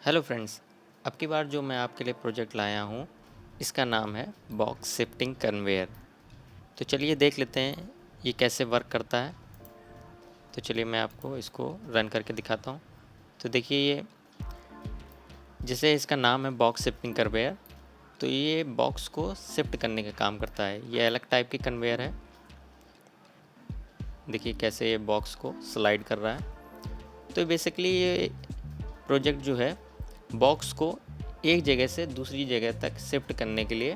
Hello friends, अब की बार जो मैं आपके लिए प्रोजेक्ट लाया हूँ इसका नाम है बॉक्स शिफ्टिंग कन्वेयर। तो चलिए देख लेते हैं ये कैसे वर्क करता है। तो चलिए मैं आपको इसको रन करके दिखाता हूँ। तो देखिए ये जैसे इसका नाम है बॉक्स शिफ्टिंग कन्वेयर, तो ये बॉक्स को शिफ्ट करने का काम करता है। ये अलग टाइप की कन्वेयर है। देखिए कैसे ये बॉक्स को स्लाइड कर रहा है। तो बेसिकली ये प्रोजेक्ट जो है बॉक्स को एक जगह से दूसरी जगह तक शिफ्ट करने के लिए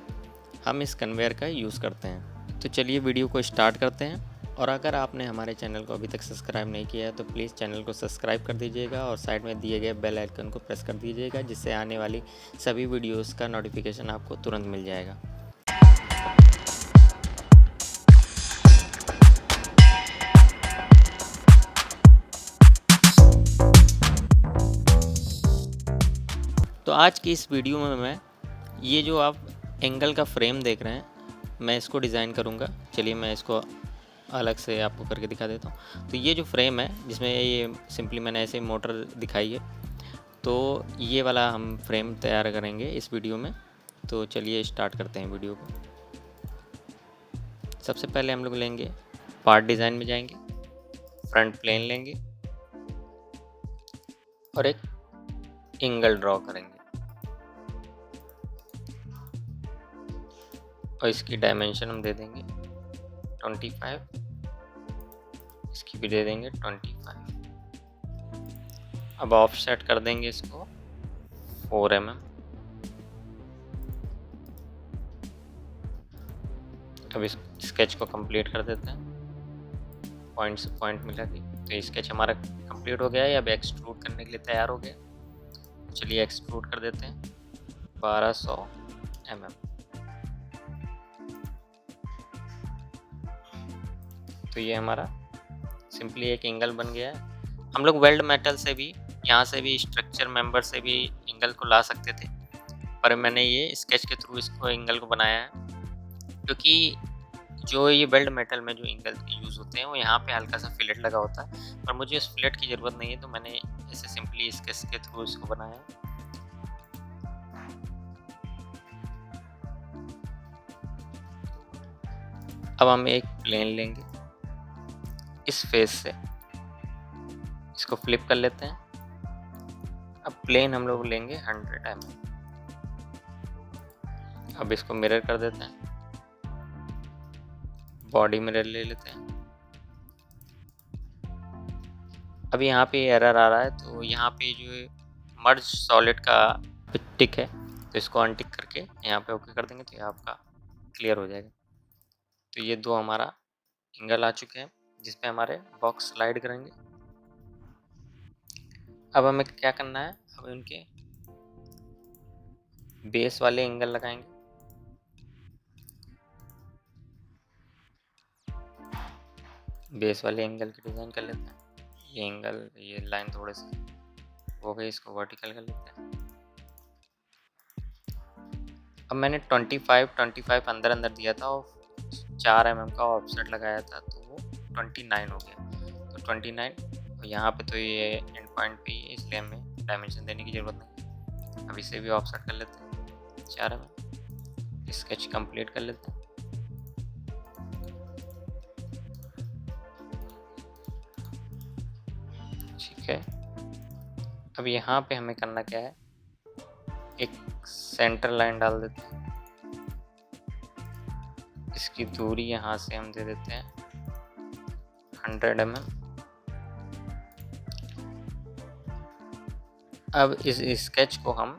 हम इस कन्वेयर का यूज़ करते हैं। तो चलिए वीडियो को स्टार्ट करते हैं। और अगर आपने हमारे चैनल को अभी तक सब्सक्राइब नहीं किया है तो प्लीज़ चैनल को सब्सक्राइब कर दीजिएगा और साइड में दिए गए बेल आइकन को प्रेस कर दीजिएगा, जिससे आने वाली सभी वीडियोस का नोटिफिकेशन आपको तुरंत मिल जाएगा। तो आज की इस वीडियो में मैं ये जो आप एंगल का फ्रेम देख रहे हैं, मैं इसको डिज़ाइन करूँगा। चलिए मैं इसको अलग से आपको करके दिखा देता हूँ। तो ये जो फ्रेम है जिसमें ये सिंपली मैंने ऐसे मोटर दिखाई है, तो ये वाला हम फ्रेम तैयार करेंगे इस वीडियो में। तो चलिए स्टार्ट करते हैं वीडियो को। सबसे पहले हम लोग लेंगे पार्ट डिज़ाइन में जाएंगे, फ्रंट प्लेन लेंगे और एक एंगल ड्रॉ करेंगे और इसकी डायमेंशन हम दे देंगे 25, इसकी भी दे देंगे 25। अब ऑफसेट कर देंगे इसको 4 mm। अब इस स्केच को कंप्लीट कर देते हैं पॉइंट से पॉइंट मिला के। तो ये स्केच हमारा कंप्लीट हो गया है। अब एक्सट्रूड करने के लिए तैयार हो गया। तो चलिए एक्सट्रूड कर देते हैं 1200 mm। तो ये हमारा सिंपली एक एंगल बन गया है। हम लोग वेल्ड मेटल से भी, यहाँ से भी, स्ट्रक्चर मेंबर से भी एंगल को ला सकते थे, पर मैंने ये स्केच के थ्रू इसको एंगल को बनाया है, क्योंकि जो ये वेल्ड मेटल में जो एंगल यूज़ होते हैं वो यहाँ पे हल्का सा फिलेट लगा होता है, पर मुझे उस फिलेट की ज़रूरत नहीं है, तो मैंने ऐसे सिंपली स्केच के थ्रू इसको बनाया है। अब हम एक प्लेन लेंगे, इस फेस से इसको फ्लिप कर लेते हैं। अब प्लेन हम लोग लेंगे 100 mm। अब इसको मिरर कर देते हैं, बॉडी मिरर ले लेते हैं। अब यहाँ पे एरर आ रहा है, तो यहाँ पे जो मर्ज सॉलिड का टिक है, तो इसको अनटिक करके यहाँ पे ओके कर देंगे, तो ये आपका क्लियर हो जाएगा। तो ये दो हमारा एंगल आ चुके हैं जिसपे हमारे बॉक्स स्लाइड करेंगे। अब हमें क्या करना है, अब उनके बेस वाले एंगल लगाएंगे। बेस वाले एंगल की डिज़ाइन कर लेते हैं। ये एंगल, ये लाइन थोड़े से हो गई, इसको वर्टिकल कर लेते हैं। अब मैंने 25 अंदर अंदर दिया था और 4 mm का ऑफसेट लगाया था, तो वो 29 हो गया। तो 29, और यहाँ पे तो ये एंड पॉइंट पे ही है, इसलिए हमें डायमेंशन देने की ज़रूरत नहीं। अब इसे भी ऑफसेट कर लेते हैं 4 mm। स्केच कंप्लीट कर लेते हैं। ठीक है, अब यहाँ पे हमें करना क्या है, एक सेंटर लाइन डाल देते हैं। इसकी दूरी यहाँ से हम दे देते हैं 100 mm। अब इस स्केच को हम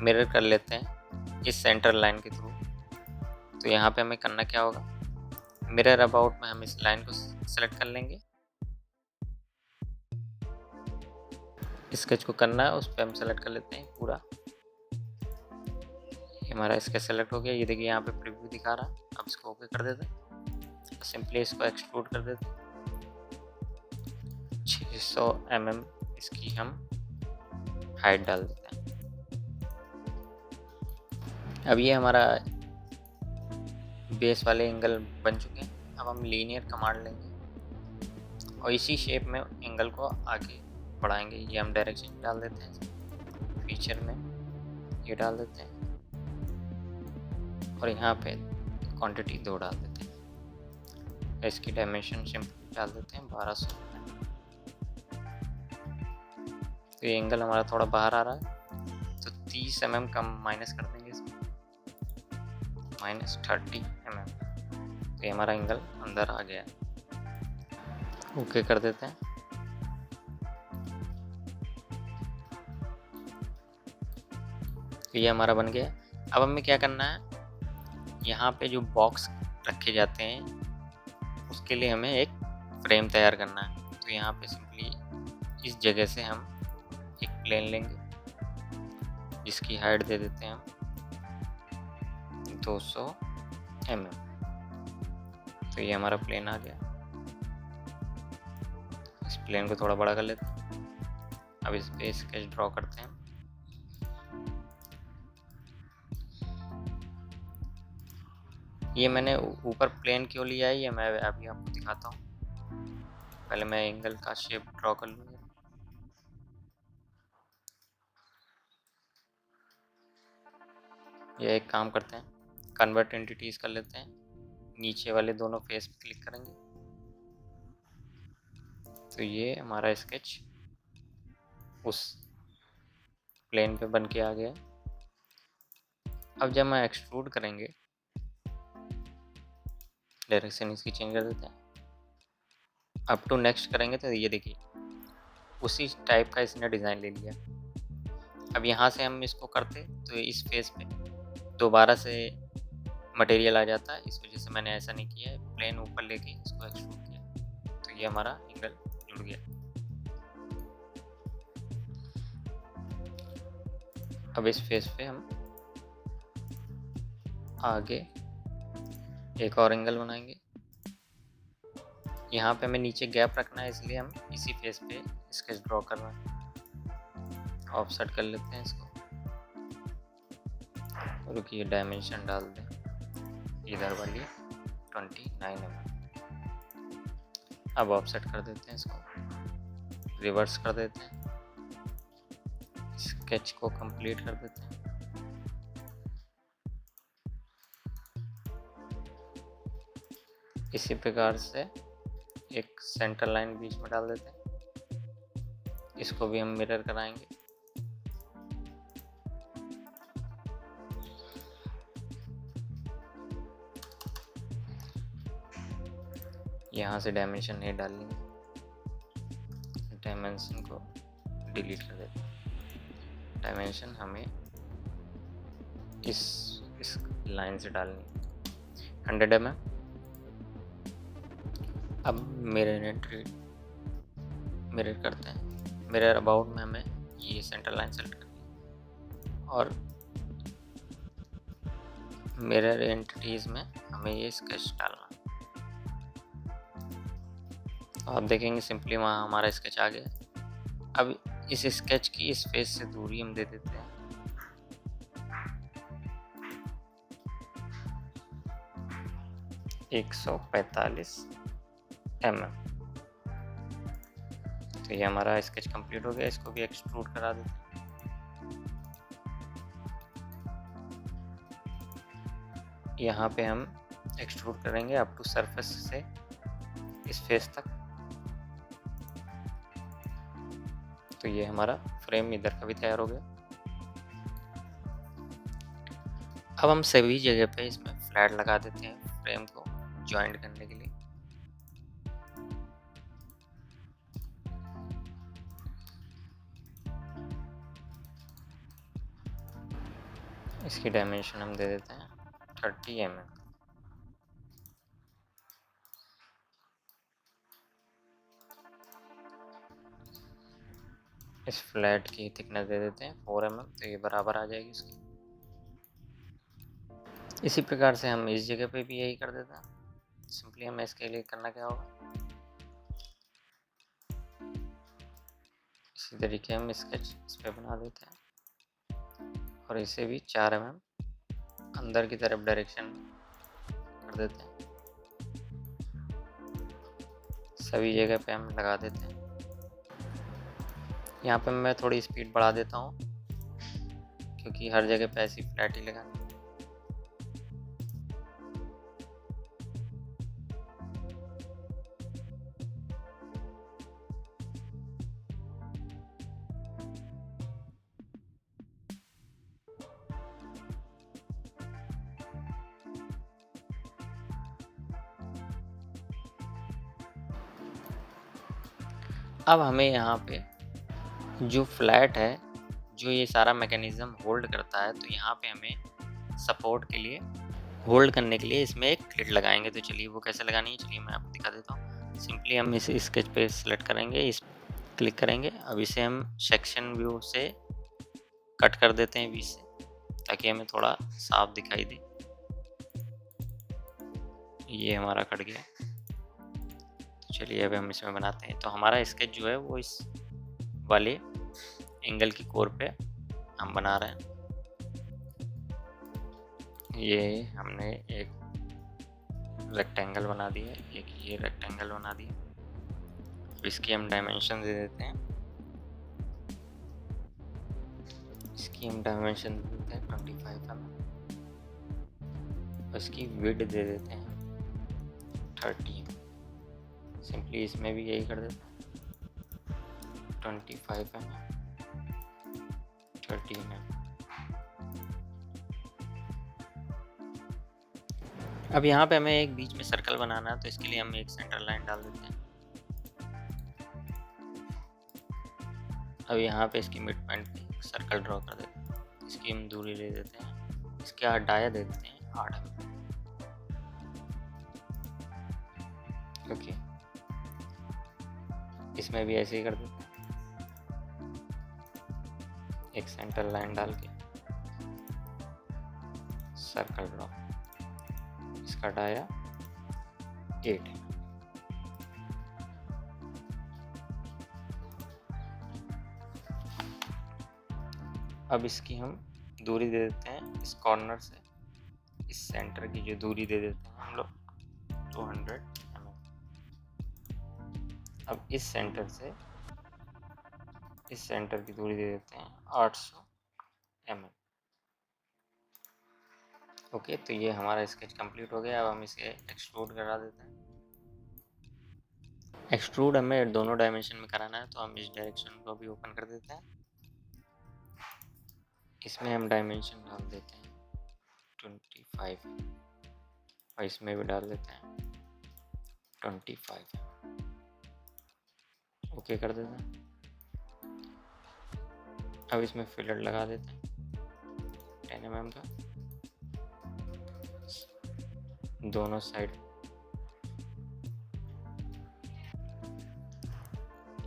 मिरर कर लेते हैं इस सेंटर लाइन के थ्रू। तो यहाँ पे हमें करना क्या होगा, मिरर अबाउट में हम इस लाइन को सेलेक्ट कर लेंगे। स्केच को करना है, उस पर हम सेलेक्ट कर लेते हैं पूरा। ये हमारा स्केच सेलेक्ट हो गया। ये देखिए यहाँ पे प्रीव्यू दिखा रहा है। अब इसको ओके कर देते हैं, सिंपली इसको एक्सट्रूड कर देते हैं 600 mm। इसकी हम हाइट डाल देते हैं। अब ये हमारा बेस वाले एंगल बन चुके हैं। अब हम लीनियर कमांड लेंगे और इसी शेप में एंगल को आगे बढ़ाएंगे। ये हम डायरेक्शन डाल देते हैं। फीचर में ये डाल देते हैं और यहाँ पे क्वांटिटी 2 डाल देते हैं। इसकी डायमेंशन सिंपल डाल देते हैं 1200। तो ये एंगल हमारा थोड़ा बाहर आ रहा है, तो 30 mm कम माइनस कर देंगे इसमें, -30 mm। तो ये हमारा एंगल अंदर आ गया। ओके कर देते हैं। तो ये हमारा बन गया। अब हमें क्या करना है, यहाँ पे जो बॉक्स रखे जाते हैं उसके लिए हमें एक फ्रेम तैयार करना है। तो यहाँ पे सिंपली इस जगह से हम एक प्लेन लेंगे, जिसकी हाइट दे देते हैं हम 200 mm। तो ये हमारा प्लेन आ गया। इस प्लेन को थोड़ा बड़ा कर लेते हैं। अब इस पे स्केच ड्रॉ करते हैं। ये मैंने ऊपर प्लेन क्यों लिया है ये मैं अभी आपको दिखाता हूँ। पहले मैं एंगल का शेप ड्रॉ कर लूँगा। ये एक काम करते हैं, कन्वर्ट एंटिटीज कर लेते हैं। नीचे वाले दोनों फेस पे क्लिक करेंगे तो ये हमारा स्केच उस प्लेन पे बन के आ गया। अब जब मैं एक्सट्रूड करेंगे, डायरेक्शन इसकी चेंज कर देते हैं। अप टू नेक्स्ट करेंगे तो ये देखिए उसी टाइप का इसने डिज़ाइन ले लिया। अब यहाँ से हम इसको करते तो इस फेस पे दोबारा से मटेरियल आ जाता है। इस वजह से मैंने ऐसा नहीं किया है, प्लेन ऊपर लेके इसको एक्सट्रूड किया। तो ये हमारा एंगल जुड़ गया। अब इस फेस पे हम आगे एक और एंगल बनाएंगे। यहाँ पे हमें नीचे गैप रखना है, इसलिए हम इसी फेस पे स्केच ड्रॉ कर रहे हैं। ऑफसेट कर लेते हैं इसको। रुकिए डायमेंशन डाल दें इधर वाली 29 mm। अब ऑफसेट कर देते हैं इसको, रिवर्स कर देते हैं, स्केच को कंप्लीट कर देते हैं। इसी प्रकार से एक सेंटर लाइन बीच में डाल देते हैं। इसको भी हम मिरर कराएंगे। यहाँ से डायमेंशन नहीं डालनी, डायमेंशन को डिलीट कर देते हैं। डायमेंशन हमें इस लाइन से डालनी 100 mm। अब मिरर करते हैं। मिरर अबाउट में हमें ये सेंटर लाइन सेलेक्ट करनी है और मिरर एंटिटीज में हमें ये स्केच डालना है। तो आप देखेंगे सिंपली वहाँ हमारा स्केच आ गया। अब इस स्केच की इस फेस से दूरी हम दे देते हैं 145 mm। तो ये हमारा स्केच कंप्लीट हो गया। इसको भी एक्सट्रूड करा देते हैं। यहाँ पे हम एक्सट्रूड करेंगे अप टू सरफेस से इस फेस तक। तो ये हमारा फ्रेम इधर का भी तैयार हो गया। अब हम सभी जगह पे इसमें फ्लैट लगा देते हैं फ्रेम को ज्वाइंट करने के लिए। इसकी डायमेंशन हम दे देते हैं 30 mm। इस फ्लैट की थिकनेस दे देते हैं 4 mm। तो ये बराबर आ जाएगी इसकी। इसी प्रकार से हम इस जगह पे भी यही कर देते हैं। सिंपली हमें इसके लिए करना क्या होगा, इसी तरीके हम स्केच इस पे बना देते हैं और इसे भी 4 mm अंदर की तरफ डायरेक्शन कर देते हैं। सभी जगह पे हम लगा देते हैं। यहाँ पे मैं थोड़ी स्पीड बढ़ा देता हूँ क्योंकि हर जगह पे ऐसी फ्लैट ही लगानी है। अब हमें यहाँ पे जो फ्लैट है, जो ये सारा मैकेनिज़्म होल्ड करता है, तो यहाँ पे हमें सपोर्ट के लिए, होल्ड करने के लिए इसमें एक क्लिट लगाएंगे। तो चलिए वो कैसे लगानी है, चलिए मैं आपको दिखा देता हूँ। सिंपली हम इस स्केच पे सेलेक्ट करेंगे, इस क्लिक करेंगे। अब इसे हम सेक्शन व्यू से कट कर देते हैं 20 से, ताकि हमें थोड़ा साफ दिखाई दे। ये हमारा कट गया। तो चलिए अब हम इसमें बनाते हैं। तो हमारा स्केच जो है वो इस वाले एंगल की कोर पे हम बना रहे हैं। ये हमने एक रेक्टेंगल बना दिया, एक ये रेक्टेंगल बना दिया। तो इसकी हम डायमेंशन दे देते हैं, इसकी हम डायमेंशन दे देते हैं 25 mm। इसकी विड्थ दे देते हैं 30। सिंपली इसमें भी यही कर देते हैं 25 mm 30 mm। अब यहाँ पे हमें एक बीच में सर्कल बनाना है, तो इसके लिए हम एक सेंटर लाइन डाल देते हैं। अब यहाँ पे इसकी मिड पॉइंट पे सर्कल ड्रॉ कर देते हैं। इसकी हम दूरी ले देते हैं, इसके डाया दे देते हैं 8 mm। ओके, इसमें भी ऐसे ही कर देते हैं, एक सेंटर लाइन डाल के सर्कल ड्रॉ। इसका डाया 8 है। अब इसकी हम दूरी दे देते हैं, इस कॉर्नर से इस सेंटर की जो दूरी दे देते हैं हम लोग 200 mm। अब इस सेंटर से इस सेंटर की दूरी दे देते हैं 800 mm। ओके, तो ये हमारा स्केच कंप्लीट हो गया। अब हम इसे एक्सट्रूड करा देते हैं। एक्सट्रूड हमें दोनों डायमेंशन में कराना है, तो हम इस डायरेक्शन को भी ओपन कर देते हैं। इसमें हम डायमेंशन डाल देते हैं 25 और इसमें भी डाल देते हैं 25। ओके कर देते हैं। अब इसमें फिलर लगा देते हैं 10 mm का दोनों साइड।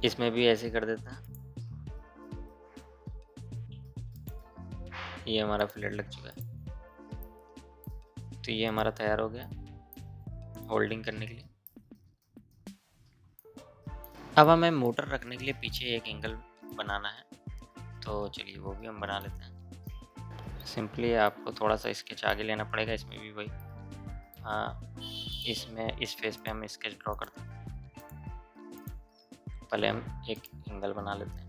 इसमें भी ऐसे कर देते हैं। ये हमारा फिलर लग चुका है, तो ये हमारा तैयार हो गया होल्डिंग करने के लिए। अब हमें मोटर रखने के लिए पीछे एक एंगल बनाना है, तो चलिए वो भी हम बना लेते हैं। सिंपली आपको थोड़ा सा स्केच आगे लेना पड़ेगा। इसमें भी वही, इसमें इस फेस पे हम स्केच ड्रॉ करते हैं। पहले हम एक एंगल बना लेते हैं।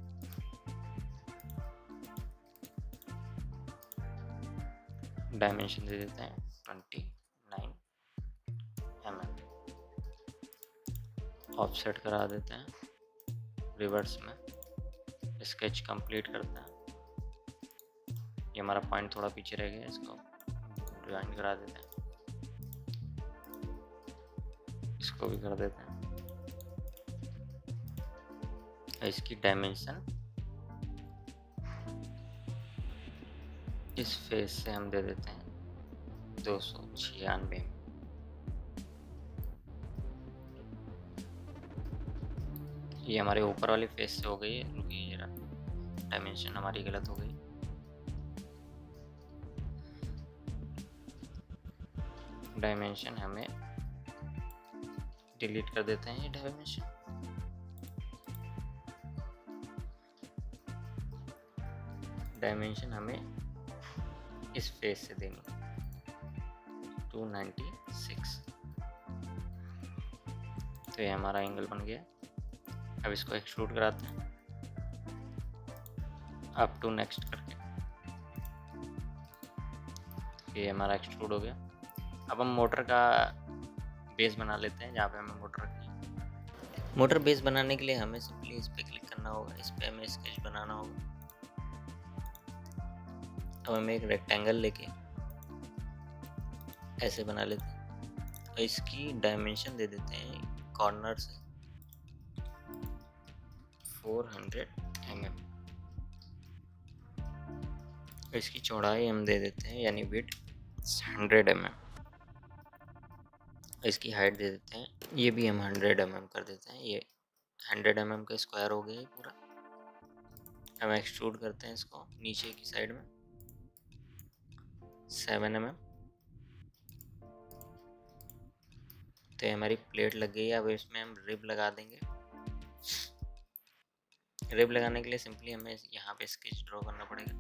डायमेंशन दे देते हैं 29 mm। ऑफसेट करा देते हैं रिवर्स में। स्केच कंप्लीट करते हैं। ये हमारा पॉइंट थोड़ा पीछे रह गया, इसको ज्वाइन करा देते हैं। इसको भी कर देते हैं। इसकी डायमेंशन इस फेस से हम दे देते हैं 296। ये हमारे ऊपर वाले फेस से हो गई है, ये डायमेंशन हमारी गलत हो गई। डायमेंशन हमें डिलीट कर देते हैं। ये डायमेंशन हमें इस फेस से देनी 296। तो ये हमारा एंगल बन गया। अब इसको एक्सट्रूड कराते हैं अप टू नेक्स्ट करके। ये हमारा एक्सट्रूड हो गया। अब हम मोटर का बेस बना लेते हैं, जहाँ पे हमें मोटर रखनी है। मोटर बेस बनाने के लिए हमें सिंपली इस पर क्लिक करना होगा, इस पर हमें स्केच बनाना होगा। अब हमें एक रेक्टेंगल लेके ऐसे बना लेते हैं और इसकी डायमेंशन दे देते हैं कॉर्नर से 400 mm। इसकी चौड़ाई हम दे देते हैं यानी विड्थ 100 mm। इसकी हाइट दे देते हैं, ये भी हम 100 mm कर देते हैं। ये 100 mm का स्क्वायर हो गया है पूरा। हम एक्सट्रूड करते हैं इसको नीचे की साइड में 7 mm। तो ये हमारी प्लेट लग गई है। अब इसमें हम रिब लगा देंगे। रिब लगाने के लिए सिंपली हमें यहाँ पे स्केच ड्रॉ करना पड़ेगा।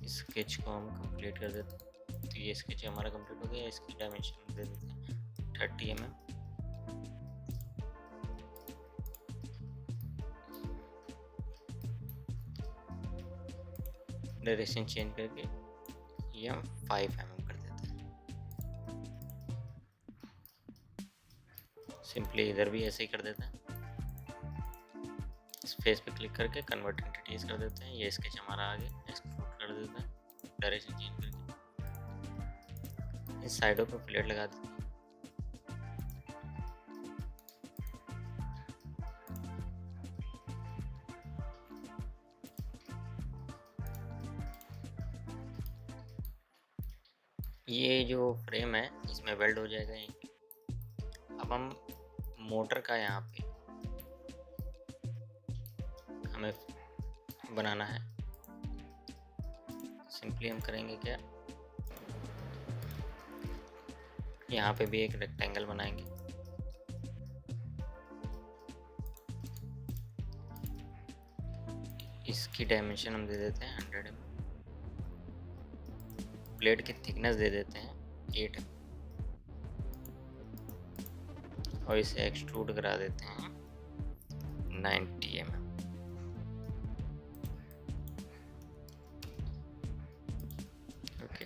स्केच को हम कंप्लीट कर देते हैं। तो ये स्केच हमारा कंप्लीट हो गया। इसकी डायमेंशन दे देते हैं 30 mm। डायरेक्शन चेंज करके ये हम 5 mm कर देते हैं। सिंपली इधर भी ऐसे ही कर देते हैं। इस फेस पे क्लिक करके कन्वर्ट एंटिटीज कर देते हैं। ये स्केच हमारा आगे एक्सट्रूड कर देते हैं डायरेक्शन चेंज करके। इस साइडों पे प्लेट लगा देते हैं। ये जो फ्रेम है इसमें वेल्ड हो जाएगा यहीं पे। अब हम मोटर का यहाँ पे हमें बनाना है। सिंपली हम करेंगे क्या, यहाँ पे भी एक रेक्टेंगल बनाएंगे। इसकी डायमेंशन हम दे देते हैं 100 mm। प्लेट की थिकनेस दे देते हैं 8 mm और इसे एक्सट्रूड करा देते हैं 90 mm। ओके,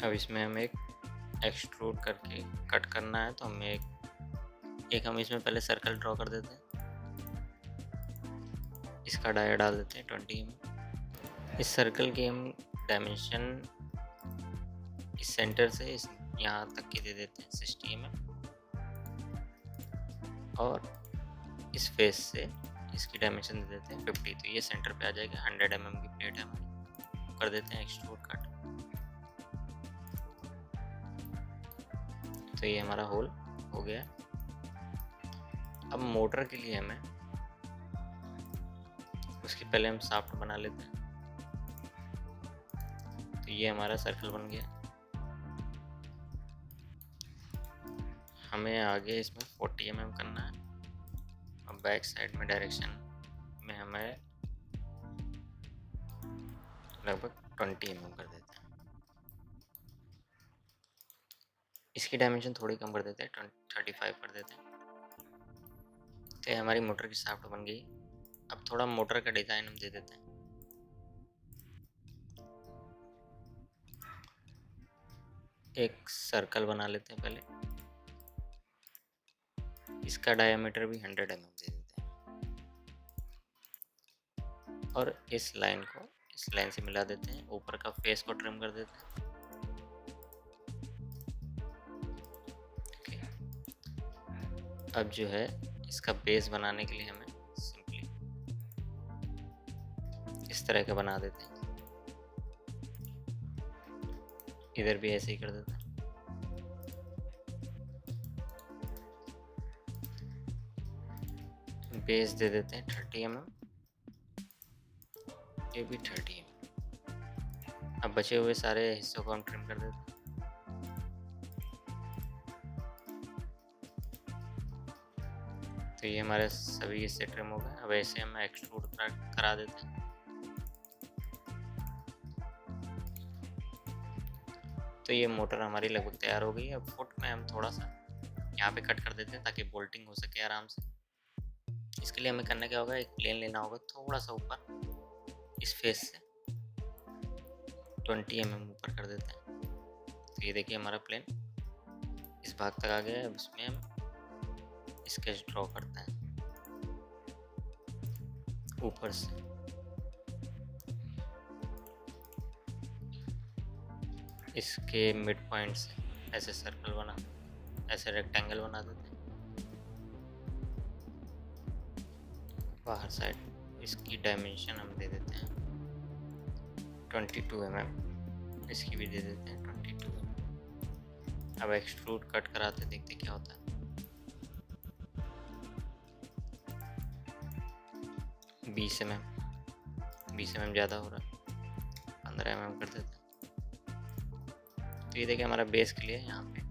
अब इसमें हमें एक एक्सट्रूड करके कट करना है। तो हमें एक हम इसमें पहले सर्कल ड्रॉ कर देते हैं। इसका डाया डाल देते हैं 20 mm। इस सर्कल की हम डायमेंशन इस सेंटर से इस यहाँ तक की दे देते हैं 60 mm और इस फेस से इसकी डायमेंशन दे देते हैं 50। तो ये सेंटर पे आ जाएगा। 100 mm की प्लेट है हमारी। कर देते हैं एक्सट्रूड कट। तो ये हमारा होल हो गया। अब मोटर के लिए हमें उसके पहले हम शाफ्ट बना लेते हैं। तो ये हमारा सर्कल बन गया। हमें आगे इसमें 40 mm करना है और बैक साइड में डायरेक्शन में हमें लगभग 20 mm कर देते हैं। इसकी डायमेंशन थोड़ी कम कर देते हैं, 35 कर देते हैं। तो ये हमारी मोटर की शाफ्ट बन गई। अब थोड़ा मोटर का डिज़ाइन हम दे देते हैं। एक सर्कल बना लेते हैं पहले। इसका डायमीटर भी 100 mm दे देते हैं और इस लाइन को इस लाइन से मिला देते हैं। ऊपर का फेस को ट्रिम कर देते हैं। ओके, अब जो है इसका बेस बनाने के लिए हमें सिंपली इस तरह का बना देते हैं। इधर भी ऐसे ही कर देते हैं। बेस दे देते हैं 30 mm। ये भी 30 mm। अब बचे हुए सारे हिस्सों को हम ट्रिम कर देते हैं। तो ये हमारे सभी हिस्से ट्रिम हो गए। अब ऐसे हम एक्सट्रूड करा देते हैं। तो ये मोटर हमारी लगभग तैयार हो गई है। अब फुट में हम थोड़ा सा यहाँ पे कट कर देते हैं ताकि बोल्टिंग हो सके आराम से। इसके लिए हमें करना क्या होगा, एक प्लेन लेना होगा थोड़ा सा ऊपर, इस फेस से 20 mm ऊपर कर देते हैं। तो ये देखिए हमारा प्लेन इस भाग तक आ गया है। अब इसमें हम स्केच ड्रॉ करते हैं ऊपर से। इसके मिड पॉइंट से ऐसे सर्कल बना, ऐसे रेक्टेंगल बना देते हैं। बाहर साइड इसकी डायमेंशन हम दे देते हैं 22 mm, इसकी भी दे देते हैं 22 mm। अब एक्सट्रूड कट कराते देखते क्या होता है। 20 mm ज़्यादा हो रहा है, 15 mm कर देते हैं। तो ये देखिए हमारा बेस के लिए यहाँ पे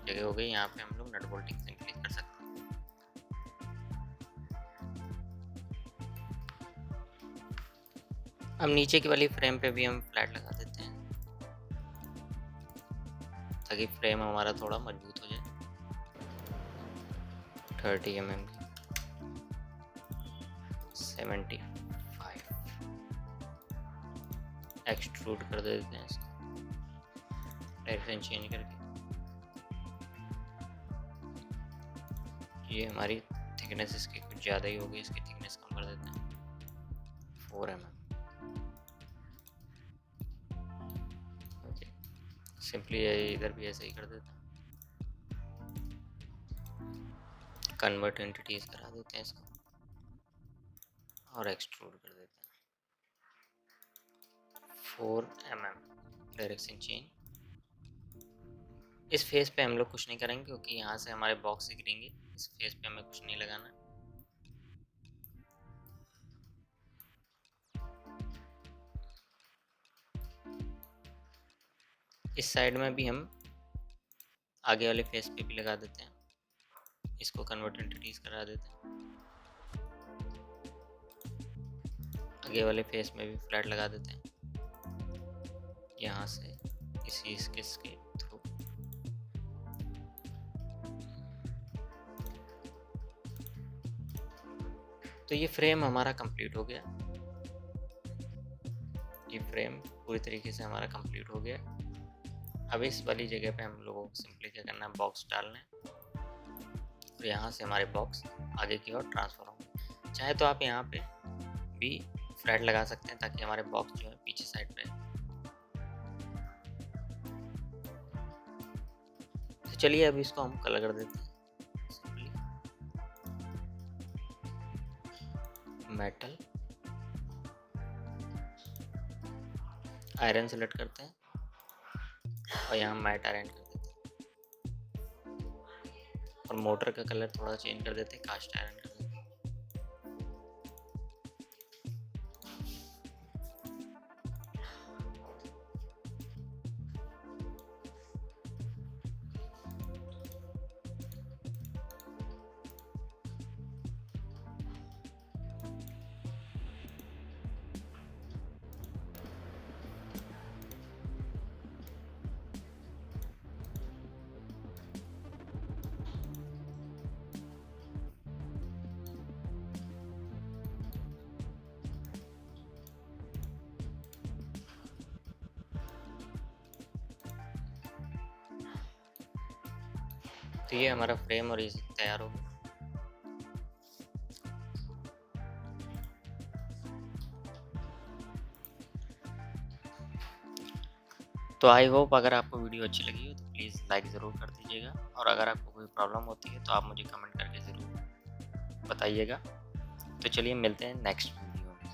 जगह हो गई। यहाँ पे हम लोग नट बोल्टिंग सिंपली कर सकते हैं। अब नीचे की वाली फ्रेम पे भी हम फ्लैट लगा देते हैं ताकि फ्रेम हमारा थोड़ा मजबूत हो जाए। 30 mm की 75 एक्सट्रूड कर देते हैं इसको डायरेक्शन चेंज करके। ये हमारी थिकनेस इसकी कुछ ज़्यादा ही होगी, इसकी थिकनेस कम कर देते हैं 4 mm। सिंपली इधर भी ऐसे ही कर देते हैं, कन्वर्ट एंटिटीज करा देते हैं इसको और एक्सट्रूड कर देते हैं 4 mm डायरेक्शन चेंज। इस फेस पे हम लोग कुछ नहीं करेंगे क्योंकि यहाँ से हमारे बॉक्स से गिरेंगे। इस फेस पे हमें कुछ नहीं लगाना। इस साइड में भी हम आगे वाले फेस पे भी लगा देते हैं, इसको कन्वर्ट एंटिटीज करा देते हैं। आगे वाले फेस में भी फ्लैट लगा देते हैं यहाँ से इसी स्केच के थ्रू। तो ये फ्रेम हमारा कंप्लीट हो गया। ये फ्रेम पूरी तरीके से हमारा कंप्लीट हो गया। अब इस वाली जगह पे हम लोगों को सिंपली क्या करना है, बॉक्स डालना है और यहाँ से हमारे बॉक्स आगे की ओर ट्रांसफर होंगे। चाहे तो आप यहाँ पे भी फ्लैट लगा सकते हैं ताकि हमारे बॉक्स जो है पीछे साइड पे। तो चलिए अब इसको हम कलर कर देते हैं। सिंपली मेटल आयरन सेलेक्ट करते हैं और यहाँ मैट आयरन कर देते हैं और मोटर का कलर थोड़ा चेंज कर देते हैं, कास्ट आयरन कर देते हैं। तो ये हमारा फ्रेम और ये तैयार हो गया। तो आई होप अगर आपको वीडियो अच्छी लगी हो तो प्लीज़ लाइक ज़रूर कर दीजिएगा और अगर आपको कोई प्रॉब्लम होती है तो आप मुझे कमेंट करके ज़रूर बताइएगा। तो चलिए मिलते हैं नेक्स्ट वीडियो में।